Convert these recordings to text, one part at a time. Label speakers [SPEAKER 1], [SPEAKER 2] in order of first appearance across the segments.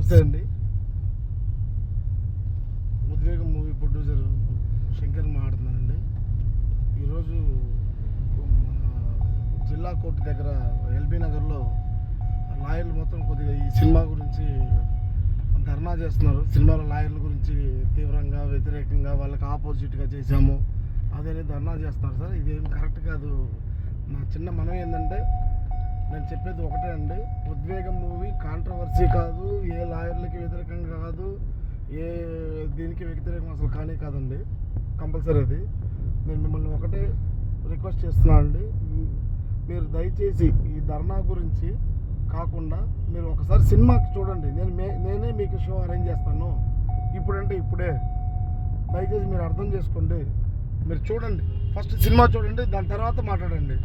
[SPEAKER 1] నమస్తే అండి. ఉద్వేగం మూవీ ప్రొడ్యూసర్ శంకర్ మాట్లాడుతున్నానండి. ఈరోజు మన జిల్లా కోర్టు దగ్గర ఎల్బీ నగర్లో లాయర్లు మొత్తం కొద్దిగా ఈ సినిమా గురించి ధర్నా చేస్తున్నారు. సినిమాల లాయర్ల గురించి తీవ్రంగా వ్యతిరేకంగా వాళ్ళకి ఆపోజిట్గా చేశాము అదే ధర్నా చేస్తున్నారు. సార్ ఇదేం కరెక్ట్ కాదు. నా చిన్న మనం ఏంటంటే నేను చెప్పేది ఒకటే అండి, ఉద్వేగం మూవీ కాంట్రవర్సీ కాదు, ఏ లాయర్లకి వ్యతిరేకంగా కాదు, ఏ దీనికి వ్యతిరేకం అసలు కానీ కాదండి. కంపల్సరీ అది నేను మిమ్మల్ని ఒకటే రిక్వెస్ట్ చేస్తున్నాను అండి, మీరు దయచేసి ఈ ధర్నా గురించి కాకుండా మీరు ఒకసారి సినిమాకి చూడండి. నేనే మీకు షో అరేంజ్ చేస్తాను ఇప్పుడంటే ఇప్పుడే. దయచేసి మీరు అర్థం చేసుకోండి, మీరు చూడండి, ఫస్ట్ సినిమా చూడండి, దాని తర్వాత మాట్లాడండి.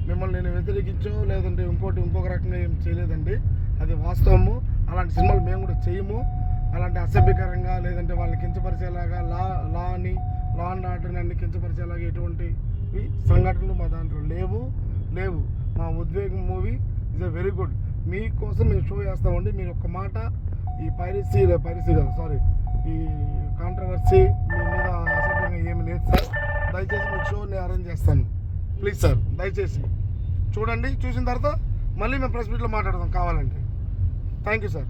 [SPEAKER 1] మిమ్మల్ని నేను వ్యతిరేకించో లేదంటే ఇంకొక రకంగా ఏం చేయలేదండి, అది వాస్తవము. అలాంటి సినిమాలు మేము కూడా చేయము. అలాంటి అసభ్యకరంగా లేదంటే వాళ్ళని కించపరిచేలాగా లా అండ్ ఆర్డర్ని అన్ని కించపరిచేలాగా ఎటువంటి సంఘటనలు మా దాంట్లో లేవు. మా ఉద్వేగం movie is a very good. మీకోసం మేము షో చేస్తామండి. మీరు ఒక్క మాట ఈ పైరసీ కాదు, సారీ, ఈ కాంట్రవర్సీ మీ మీద అసభ్యంగా ఏమి లేదు సార్. దయచేసి మీకు షో నేను అరేంజ్ చేస్తాను. ప్లీజ్ సార్, దయచేసి చూడండి. చూసిన తర్వాత మళ్ళీ మేము ప్రెస్ మీట్లో మాట్లాడదాం కావాలంటే. Thank you sir.